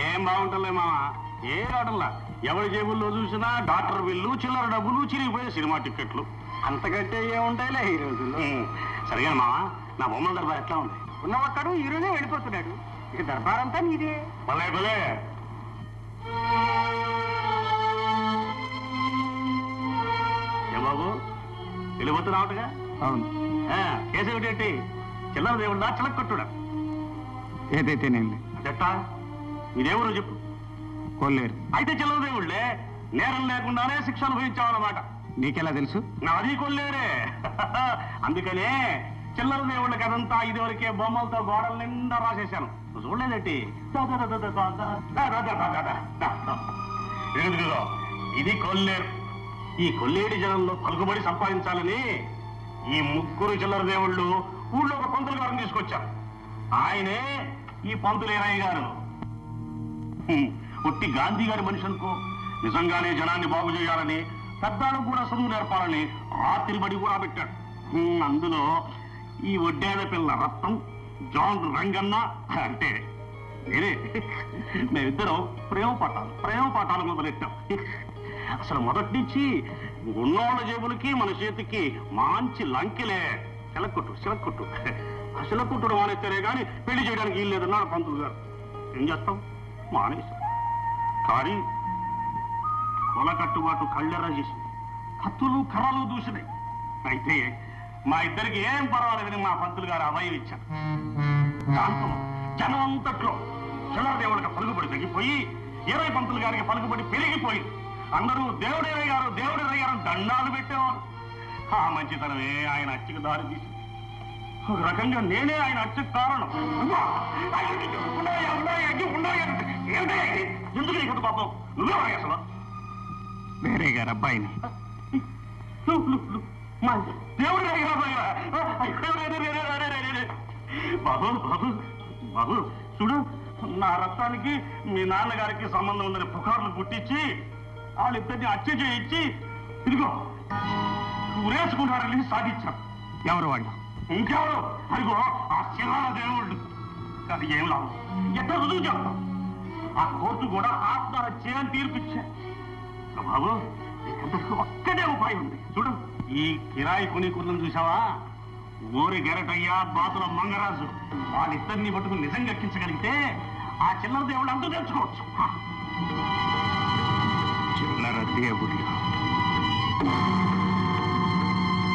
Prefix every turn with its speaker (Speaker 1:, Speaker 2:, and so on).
Speaker 1: ఏం బాగుంటలే మామ, ఏ ఆటల్లా ఎవరి జేబుల్లో చూసినా డాక్టర్ బిల్లు, చిల్లర డబ్బులు, చిరిగిపోయే సినిమా టికెట్లు.
Speaker 2: అంతకంటే ఏముంటాయిలే ఈ రోజుల్లో.
Speaker 1: సరిగా మామ, నా బొమ్మల దర్బార్ ఎట్లా ఉంది?
Speaker 2: ఉన్నవాడు ఈ రోజే వెళ్ళిపోతున్నాడు, ఇక దర్బారంతా నీదే.
Speaker 1: భలే భలే. ఏ బాబు, వెళ్ళిపోతున్నావుగా?
Speaker 2: అవును.
Speaker 1: కేసేమిటేంటి? చిల్లర దేవుడా చిలక్కొట్టుడా?
Speaker 2: ఏదైతేనేంది.
Speaker 1: అదెట్టా? ఇదేమో చెప్పు.
Speaker 2: కొల్లేరు.
Speaker 1: అయితే చిల్లర దేవుళ్ళే, నేరం లేకుండానే శిక్ష అనుభవించామన్నమాట.
Speaker 2: నీకెలా తెలుసు?
Speaker 1: నాది కొల్లేరే. అందుకనే చిల్లర దేవుళ్ళ కదంతా ఇదివరకే బొమ్మలతో గోడల నిండా రాసేశాను. చూడలేదేంటి? ఇది కొల్లేరు. ఈ కొల్లేడి జనంలో పలుకుబడి సంపాదించాలని ఈ ముగ్గురు చిల్లర దేవుళ్ళు ఊళ్ళో ఒక పంతులు గారిని తీసుకొచ్చారు. ఆయనే ఈ పంతులేరయ్య గారు. ఒట్టి గాంధీ గారి మనిషి అనుకో, నిజంగానే జనాన్ని బాగు చేయాలని, పెద్దాలకు కూడా చదువు నేర్పాలని రాత్రి బడి కూడా పెట్టాడు. అందులో ఈ ఒడ్డేద పిల్ల రత్నం, జాన్ రంగన్న అంటే నేనే. మేమిద్దరం ప్రేమ పాఠాలు మొదలెట్టాం. అసలు మొదటి నుంచి ఉన్నోళ్ళ జేబులకి మన చేతికి మంచి లంకెలే. చిలక్కొట్టు ఆ చిలక్కొట్టుడు మానేస్తేనే కానీ పెళ్లి చేయడానికి వీలు లేదన్నాడు పంతులు గారు. ఏం చేస్తాం, మానేశాం. కానీ కుల కట్టుబాటు కళ్ళెర్ర చేసింది, కత్తులు కర్రలు దూసినాయి. అయితే మా ఇద్దరికి ఏం పర్వాలేదని మా పంతులు గారు అభయం ఇచ్చారు. దాంతో జనం అంతట్లో చిల్లర దేవుడికి పలుకుబడి తగ్గిపోయి 20 పంతులు గారికి పలుకుబడి పెరిగిపోయింది. అందరూ దేవుడేరయ్య గారు దండాలు పెట్టేవారు. ఆ మంచితనమే ఆయన హత్యకు దారి తీసి, ఒక రకంగా నేనే ఆయన హత్యకు కారణం. ఎందుకు నీకు పాపం? నువ్వే అసలు
Speaker 2: వేరే గారు అబ్బాయిని.
Speaker 1: దేవుడు బాబు చూడు, నా రక్తానికి మీ నాన్నగారికి సంబంధం ఉందని పుకార్లు పుట్టించి వాళ్ళిద్దరిని హత్య చేయించి తిరిగో ఉరేసుకుంటారని సాధించారు.
Speaker 2: ఎవరు వాళ్ళు?
Speaker 1: ఇంకెవరు? అదిగో ఆ శిలాల దేవుళ్ళు. కానీ ఏం లాభం, ఎక్కడ రుజువు చేస్తాం? ఆ కోర్టు కూడా ఆత్మహత్య అని తీర్పిచ్చా. బాబు నీకందరికీ ఒక్కటే ఉపాయం ఉంది. చూడు, ఈ కిరాయి కొనికులను చూసావా? ఊరి గెరటయ్య, బాతుల మంగరాజు, వాళ్ళిద్దరిని పట్టుకుని నిజం ఎక్కించగలిగితే ఆ చిల్లర దేవుళ్ళు అంటూ తెచ్చుకోవచ్చు.
Speaker 2: చిల్లర దేవుళ్ళు